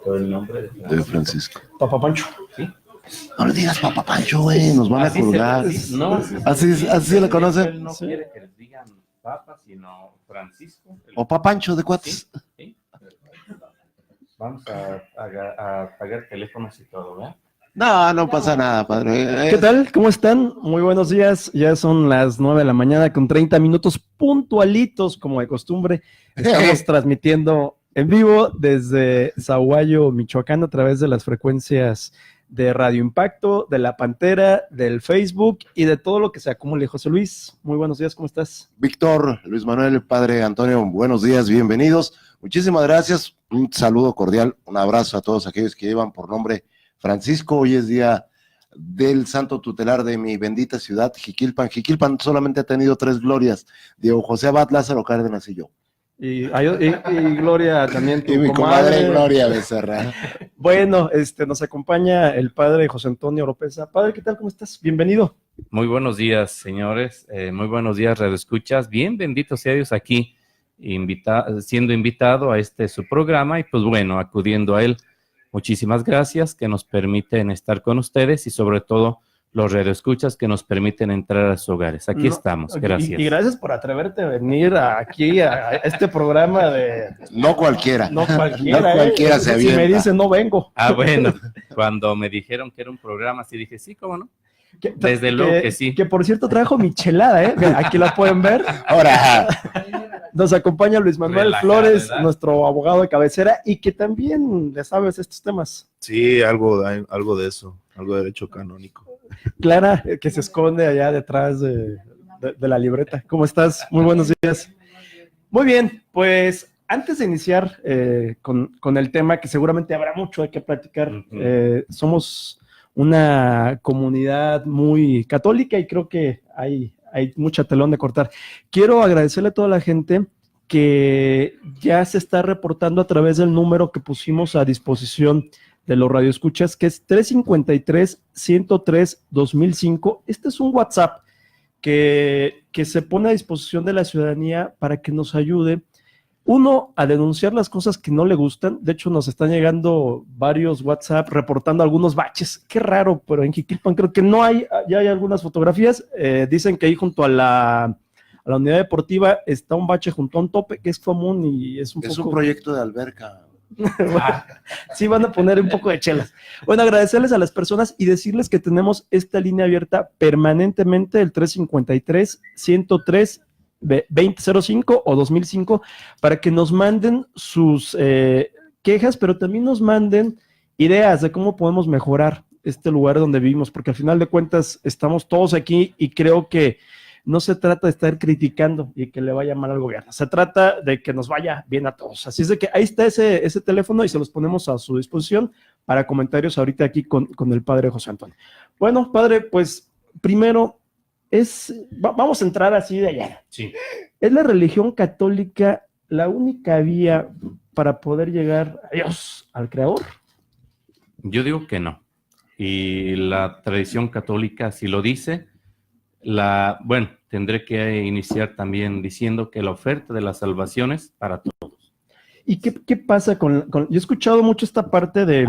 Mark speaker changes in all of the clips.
Speaker 1: todo el nombre
Speaker 2: de Francisco.
Speaker 3: Papa Pancho.
Speaker 1: Sí.
Speaker 2: No le digas Papa Pancho, güey, nos van a colgar. Así se le conoce.
Speaker 1: Él no quiere que les digan Papa, sino Francisco.
Speaker 2: O Papa Pancho de cuates.
Speaker 1: Sí. Vamos a pagar teléfonos y todo, ¿verdad?
Speaker 2: No pasa nada, padre.
Speaker 3: ¿Qué tal? ¿Cómo están? Muy buenos días. Ya son las 9 de la mañana con 30 minutos puntualitos, como de costumbre. Estamos transmitiendo en vivo desde Zaguayo, Michoacán, a través de las frecuencias de Radio Impacto, de La Pantera, del Facebook y de todo lo que se acumule. José Luis, muy buenos días, ¿cómo estás?
Speaker 2: Víctor, Luis Manuel, padre Antonio, buenos días, bienvenidos. Muchísimas gracias. Un saludo cordial, un abrazo a todos aquellos que llevan por nombre Francisco. Hoy es día del santo tutelar de mi bendita ciudad, Jiquilpan. Jiquilpan solamente ha tenido 3 glorias: Diego José Abad, Lázaro Cárdenas y yo.
Speaker 3: Y Gloria también, tu
Speaker 2: y mi comadre Gloria Becerra.
Speaker 3: Bueno, nos acompaña el padre José Antonio Oropesa. Padre, ¿qué tal? ¿Cómo estás? Bienvenido.
Speaker 1: Muy buenos días, señores. Muy buenos días, radioescuchas. Bien, bendito sea Dios aquí, siendo invitado a su programa y pues bueno, acudiendo a él. Muchísimas gracias que nos permiten estar con ustedes y sobre todo los radioescuchas que nos permiten entrar a sus hogares. Aquí estamos, gracias.
Speaker 3: Y gracias por atreverte a venir aquí a este programa de...
Speaker 2: No cualquiera.
Speaker 3: No cualquiera,
Speaker 2: no cualquiera se avienta.
Speaker 3: Si me dice no vengo.
Speaker 1: Ah, bueno, cuando me dijeron que era un programa, sí dije, sí, ¿cómo no? Desde luego que sí.
Speaker 3: Que por cierto trajo michelada, aquí la pueden ver.
Speaker 2: Ahora
Speaker 3: nos acompaña Luis Manuel Flores, ¿verdad? Nuestro abogado de cabecera, y que también le sabes estos temas.
Speaker 4: Sí, algo de eso, algo de derecho canónico.
Speaker 3: Clara, que se esconde allá detrás de la libreta. ¿Cómo estás? Muy buenos días. Muy bien, pues antes de iniciar con el tema, que seguramente habrá mucho de qué platicar, somos una comunidad muy católica y creo que hay mucha telón de cortar. Quiero agradecerle a toda la gente que ya se está reportando a través del número que pusimos a disposición de los radioescuchas, que es 353-103-2005. Este es un WhatsApp que se pone a disposición de la ciudadanía para que nos ayude, uno, a denunciar las cosas que no le gustan. De hecho, nos están llegando varios WhatsApp reportando algunos baches. Qué raro, pero en Jiquilpan creo que no hay, ya hay algunas fotografías. Dicen que ahí junto a la unidad deportiva está un bache junto a un tope que es común y es un
Speaker 2: proyecto de alberca.
Speaker 3: Sí, van a poner un poco de chelas. Bueno, agradecerles a las personas y decirles que tenemos esta línea abierta permanentemente, el 353-103-2005 o 2005, para que nos manden sus quejas, pero también nos manden ideas de cómo podemos mejorar este lugar donde vivimos, porque al final de cuentas estamos todos aquí y creo que no se trata de estar criticando y que le vaya mal al gobierno, se trata de que nos vaya bien a todos. Así es de que ahí está ese teléfono y se los ponemos a su disposición para comentarios ahorita aquí con el padre José Antonio. Bueno, padre, pues primero vamos a entrar así de allá.
Speaker 1: Sí.
Speaker 3: ¿Es la religión católica la única vía para poder llegar a Dios, al Creador?
Speaker 1: Yo digo que no. Y la tradición católica sí lo dice. Bueno, tendré que iniciar también diciendo que la oferta de la salvación es para todos.
Speaker 3: ¿Y qué pasa con yo he escuchado mucho esta parte de,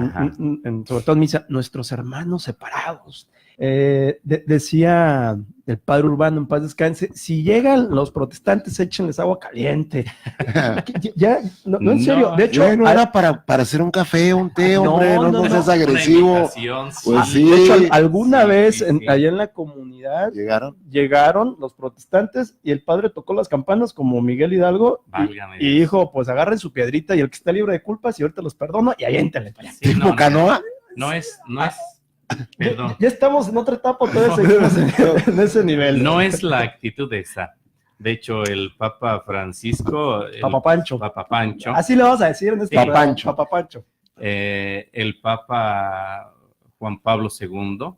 Speaker 3: sobre todo en misa, nuestros hermanos separados? Decía el padre Urbano, en paz descanse, si llegan los protestantes, échenles agua caliente. Ya, no, en serio. De hecho,
Speaker 2: no era para hacer un café, un té, hombre, no seas agresivo.
Speaker 1: Pues
Speaker 3: sí. De hecho, alguna vez allá en la comunidad llegaron los protestantes y el padre tocó las campanas como Miguel Hidalgo y dijo, pues agarren su piedrita y el que está libre de culpas y ahorita los perdono y aviéntenle para allá.
Speaker 2: ¿Tipo canoa?
Speaker 1: No es perdón.
Speaker 3: Ya estamos en otra etapa, todavía seguimos en ese nivel.
Speaker 1: No es la actitud esa. De hecho, el Papa Francisco...
Speaker 3: Papa Pancho. Así le vamos a decir en este programa. Papa Pancho.
Speaker 1: El Papa Juan Pablo II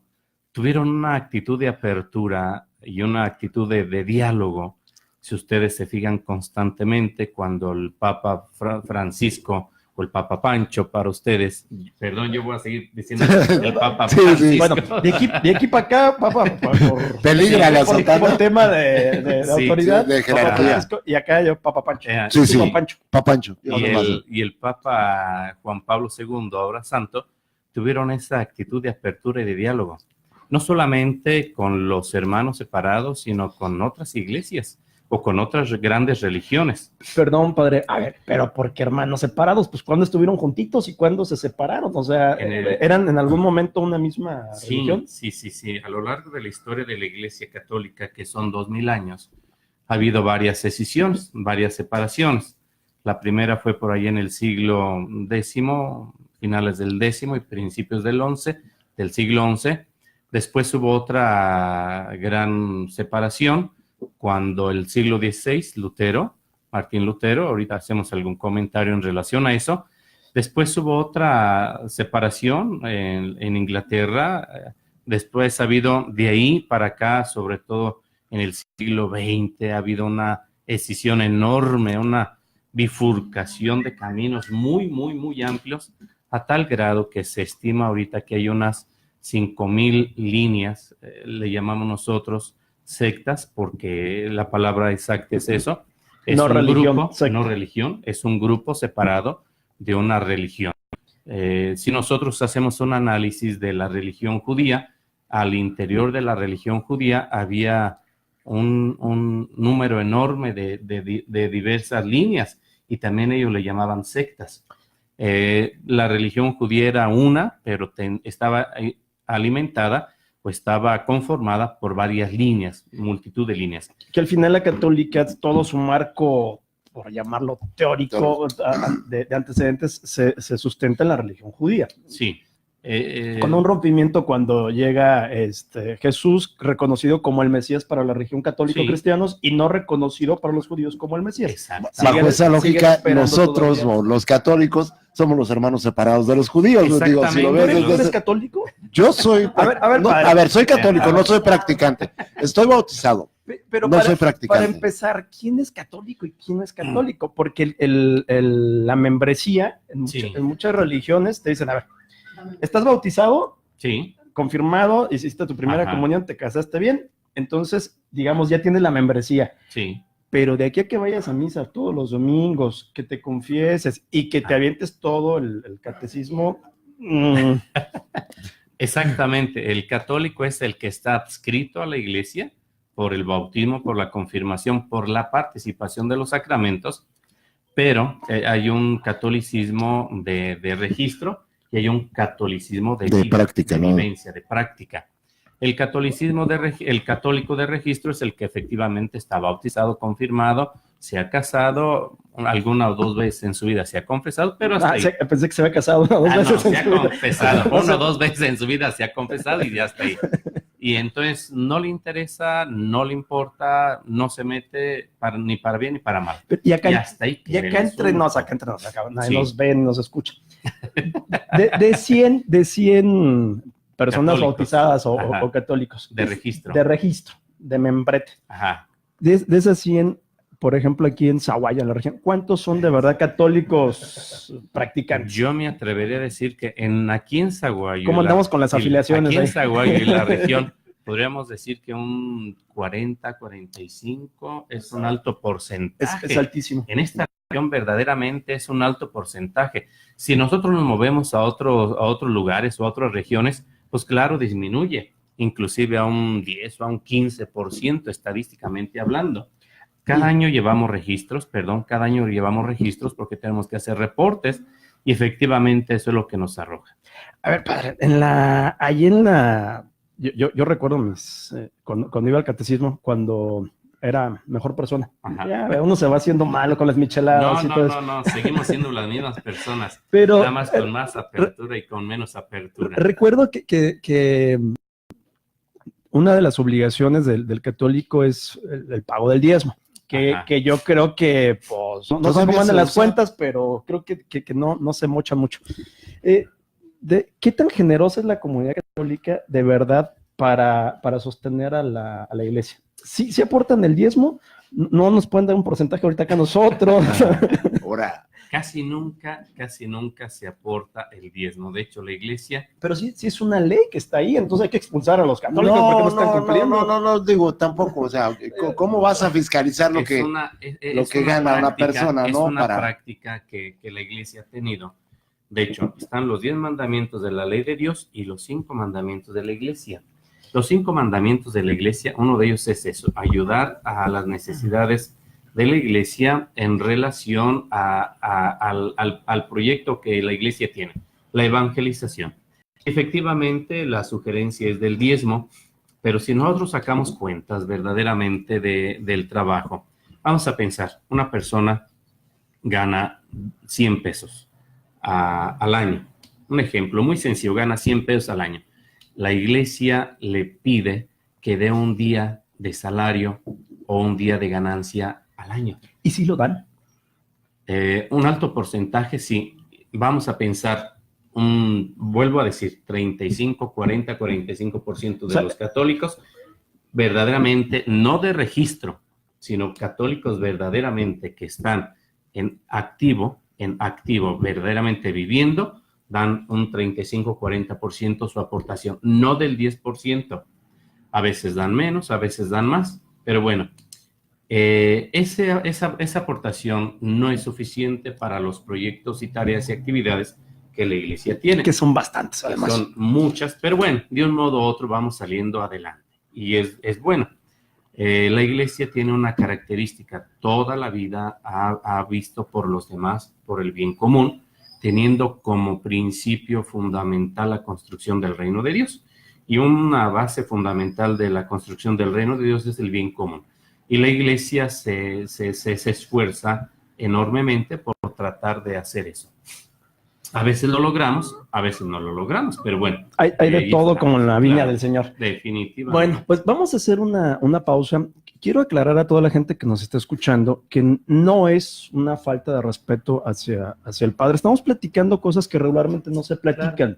Speaker 1: tuvieron una actitud de apertura y una actitud de diálogo. Si ustedes se fijan constantemente, cuando el Papa Francisco o el Papa Pancho para ustedes. Perdón, yo voy a seguir diciendo el Papa
Speaker 2: Sí,
Speaker 1: Francisco.
Speaker 2: sí.
Speaker 3: Bueno, de aquí para acá, por
Speaker 2: Peligra la sotana.
Speaker 3: por tema de
Speaker 1: Sí,
Speaker 3: autoridad,
Speaker 2: sí, de
Speaker 3: Papa
Speaker 2: jerarquía.
Speaker 3: Francisco, y acá yo, Papa Pancho.
Speaker 2: Sí, sí.
Speaker 3: Papa Pancho.
Speaker 2: Papancho.
Speaker 1: Y el Papa Juan Pablo II, ahora santo, tuvieron esa actitud de apertura y de diálogo, no solamente con los hermanos separados, sino con otras iglesias o con otras grandes religiones.
Speaker 3: Perdón, padre. A ver, pero ¿por qué hermanos separados? Pues ¿cuándo estuvieron juntitos y cuándo se separaron? O sea, ¿eran en algún momento una misma religión?
Speaker 1: Sí. A lo largo de la historia de la Iglesia Católica, que son 2000 años, ha habido varias escisiones, varias separaciones. La primera fue por ahí en el siglo X, finales del X y principios del siglo XI. Después hubo otra gran separación cuando el siglo XVI, Martín Lutero, ahorita hacemos algún comentario en relación a eso. Después hubo otra separación en Inglaterra. Después ha habido de ahí para acá, sobre todo en el siglo XX, ha habido una escisión enorme, una bifurcación de caminos muy amplios, a tal grado que se estima ahorita que hay unas 5,000 líneas, le llamamos nosotros sectas, porque la palabra exacta es eso. Es
Speaker 3: No
Speaker 1: un
Speaker 3: religión,
Speaker 1: grupo,
Speaker 3: secta.
Speaker 1: no religión, es un grupo separado de una religión. Si nosotros hacemos un análisis de la religión judía, al interior de la religión judía había un número enorme de diversas líneas, y también ellos le llamaban sectas. La religión judía era una, pero estaba alimentada o estaba conformada por varias líneas, multitud de líneas.
Speaker 3: Que al final la católica, todo su marco, por llamarlo teórico, de antecedentes, se sustenta en la religión judía.
Speaker 1: Sí.
Speaker 3: Con un rompimiento cuando llega Jesús, reconocido como el Mesías para la religión católica,
Speaker 1: Sí.
Speaker 3: cristianos, y no reconocido para los judíos como el Mesías.
Speaker 1: Exacto.
Speaker 2: Bajo
Speaker 3: Siguen-
Speaker 2: esa
Speaker 3: siguen
Speaker 2: lógica,
Speaker 3: esperando
Speaker 2: nosotros,
Speaker 3: todavía.
Speaker 2: o los católicos, somos los hermanos separados de los judíos. Digo, si lo
Speaker 1: Exactamente.
Speaker 2: ves
Speaker 3: ¿Tú
Speaker 2: desde
Speaker 3: eres
Speaker 2: ese-
Speaker 3: católico?
Speaker 2: Yo soy.
Speaker 3: A ver,
Speaker 2: Soy católico, no soy practicante. Estoy bautizado.
Speaker 3: Pero
Speaker 2: No soy practicante.
Speaker 3: para empezar, ¿quién es católico y quién no es católico? Porque la membresía
Speaker 1: Sí.
Speaker 3: en muchas religiones te dicen, a ver, ¿estás bautizado?
Speaker 1: Sí.
Speaker 3: Confirmado, hiciste tu primera
Speaker 1: Ajá.
Speaker 3: comunión, te casaste bien, entonces, digamos, ya tienes la membresía.
Speaker 1: Sí.
Speaker 3: Pero de aquí a que vayas a misa todos los domingos, que te confieses y que te avientes todo el catecismo,
Speaker 1: Exactamente. El católico es el que está adscrito a la iglesia por el bautismo, por la confirmación, por la participación de los sacramentos, pero hay un catolicismo de registro y hay un catolicismo de vida,
Speaker 2: práctica,
Speaker 1: de
Speaker 2: ¿no?
Speaker 1: vivencia, de práctica. El católico de registro es el que efectivamente está bautizado, confirmado, se ha casado, alguna o dos veces en su vida se ha confesado, pero hasta ahí.
Speaker 3: pensé que se había casado una o dos
Speaker 1: No,
Speaker 3: veces en
Speaker 1: se ha
Speaker 3: su vida.
Speaker 1: confesado. Una o dos veces en su vida se ha confesado y ya está ahí. Y entonces no le interesa, no le importa, no se mete ni para bien ni para mal.
Speaker 3: Y acá,
Speaker 1: Y hasta ahí
Speaker 3: y acá entre nos, acá nadie
Speaker 1: Sí.
Speaker 3: nos ve ni nos escucha. De 100 personas
Speaker 1: Católicos.
Speaker 3: bautizadas
Speaker 1: Ajá.
Speaker 3: o católicos.
Speaker 1: De registro.
Speaker 3: De registro, de membrete.
Speaker 1: Ajá.
Speaker 3: De esas 100, por ejemplo, aquí en Zaguayo, en la región, ¿cuántos son de verdad católicos practicantes?
Speaker 1: Yo me atrevería a decir que aquí en Zaguayo.
Speaker 3: ¿Cómo andamos con las afiliaciones
Speaker 1: Aquí en
Speaker 3: ahí?
Speaker 1: Zaguayo y la región, podríamos decir que un 40, 45 es un alto porcentaje.
Speaker 3: Es altísimo.
Speaker 1: En esta región verdaderamente es un alto porcentaje. Si nosotros nos movemos a otros lugares o a otras regiones, pues claro, disminuye, inclusive a un 10 o a un 15% estadísticamente hablando. Cada año llevamos registros porque tenemos que hacer reportes y efectivamente eso es lo que nos arroja.
Speaker 3: A ver, padre, yo recuerdo cuando iba al catecismo, cuando era mejor persona.
Speaker 1: Ajá.
Speaker 3: Ya, uno se va haciendo malo con las micheladas y todo eso.
Speaker 1: No, seguimos siendo las mismas personas,
Speaker 3: Pero
Speaker 1: nada más con más apertura y con menos apertura.
Speaker 3: recuerdo que una de las obligaciones del católico es el pago del diezmo, que yo creo que, pues, no sé cómo andan las cuentas, pero creo que no se mocha mucho. ¿Qué tan generosa es la comunidad católica de verdad para sostener a la iglesia? ¿Sí aportan el diezmo No nos pueden dar un porcentaje ahorita acá a nosotros.
Speaker 2: Ahora,
Speaker 1: Casi nunca se aporta el diezmo. De hecho, la iglesia
Speaker 3: Pero sí es una ley que está ahí, entonces hay que expulsar a los católicos porque no están cumpliendo.
Speaker 2: no, digo, tampoco, o sea, ¿cómo vas a fiscalizar lo
Speaker 1: es
Speaker 2: que,
Speaker 1: una,
Speaker 2: lo que gana una persona,
Speaker 1: es
Speaker 2: ¿no?
Speaker 1: una
Speaker 2: Para...
Speaker 1: práctica que la iglesia ha tenido. De hecho, están los 10 mandamientos de la ley de Dios y los 5 mandamientos de la iglesia. Los 5 mandamientos de la iglesia, uno de ellos es eso, ayudar a las necesidades de la iglesia en relación al proyecto que la iglesia tiene, la evangelización. Efectivamente, la sugerencia es del diezmo, pero si nosotros sacamos cuentas verdaderamente del trabajo, vamos a pensar, una persona gana 100 pesos al año. Un ejemplo muy sencillo, gana 100 pesos al año. La iglesia le pide que dé un día de salario o un día de ganancia al año.
Speaker 3: ¿Y si lo dan?
Speaker 1: Un alto porcentaje, sí. Vamos a pensar, vuelvo a decir, 35, 40, 45% de los católicos verdaderamente, no de registro, sino católicos verdaderamente que están en activo, verdaderamente viviendo, dan un 35-40% su aportación, no del 10%. A veces dan menos, a veces dan más, pero bueno, esa aportación no es suficiente para los proyectos y tareas y actividades que la iglesia tiene.
Speaker 3: Que son bastantes, además.
Speaker 1: Son muchas, pero bueno, de un modo u otro vamos saliendo adelante. Y es bueno. La iglesia tiene una característica, toda la vida ha visto por los demás, por el bien común, teniendo como principio fundamental la construcción del reino de Dios. Y una base fundamental de la construcción del reino de Dios es el bien común. Y la iglesia se esfuerza enormemente por tratar de hacer eso. A veces lo logramos, a veces no lo logramos, pero bueno.
Speaker 3: Hay de todo como en la viña
Speaker 1: claro,
Speaker 3: del Señor.
Speaker 1: Definitivamente.
Speaker 3: Bueno, pues vamos a hacer una pausa. Quiero aclarar a toda la gente que nos está escuchando que no es una falta de respeto hacia el Padre. Estamos platicando cosas que regularmente no se platican. Claro.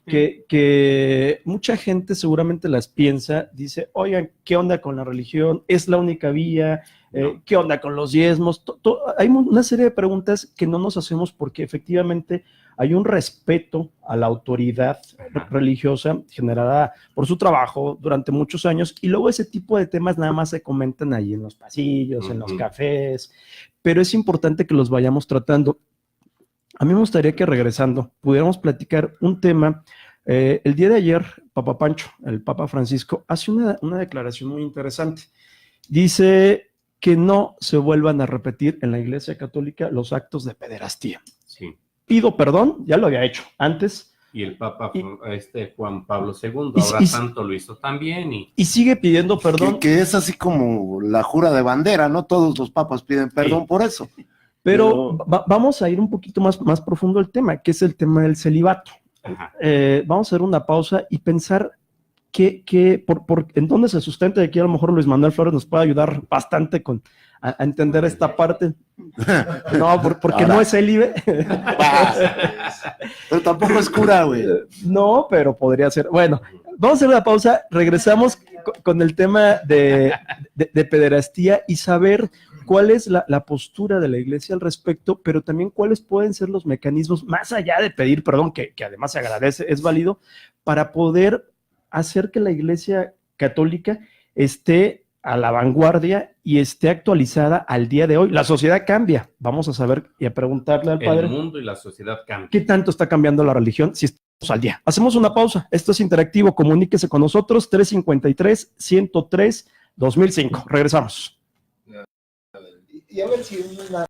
Speaker 3: Que mucha gente seguramente las piensa, dice, oigan, ¿qué onda con la religión? ¿Es la única vía? No. ¿Qué onda con los diezmos? Hay una serie de preguntas que no nos hacemos porque efectivamente hay un respeto a la autoridad religiosa generada por su trabajo durante muchos años y luego ese tipo de temas nada más se comentan ahí en los pasillos, en los cafés, pero es importante que los vayamos tratando. A mí me gustaría que regresando pudiéramos platicar un tema. El día de ayer, Papa Pancho, el Papa Francisco, hace una declaración muy interesante. Dice que no se vuelvan a repetir en la Iglesia Católica los actos de pederastía.
Speaker 1: Sí.
Speaker 3: Pido perdón, ya lo había hecho antes.
Speaker 1: Y el Papa Juan Pablo II, ahora tanto lo hizo también. Y
Speaker 3: sigue pidiendo perdón.
Speaker 2: Que es así como la jura de bandera, ¿no? Todos los papas piden perdón por eso.
Speaker 3: Pero vamos a ir un poquito más profundo al tema, que es el tema del celibato. Vamos a hacer una pausa y pensar en dónde se sustenta. Y aquí a lo mejor Luis Manuel Flores nos puede ayudar bastante a entender esta parte. No, porque no es célibe.
Speaker 2: Pero tampoco es cura, güey.
Speaker 3: No, pero podría ser. Bueno, vamos a hacer una pausa. Regresamos con el tema de pederastía y saber cuál es la postura de la iglesia al respecto, pero también cuáles pueden ser los mecanismos, más allá de pedir perdón, que además se agradece, es válido, para poder hacer que la iglesia católica esté a la vanguardia y esté actualizada al día de hoy. La sociedad cambia. Vamos a saber y a preguntarle al Padre.
Speaker 1: El mundo y la sociedad cambian.
Speaker 3: ¿Qué tanto está cambiando la religión si estamos al día? Hacemos una pausa. Esto es interactivo. Comuníquese con nosotros. 353-103-2005. Regresamos. Y a ver si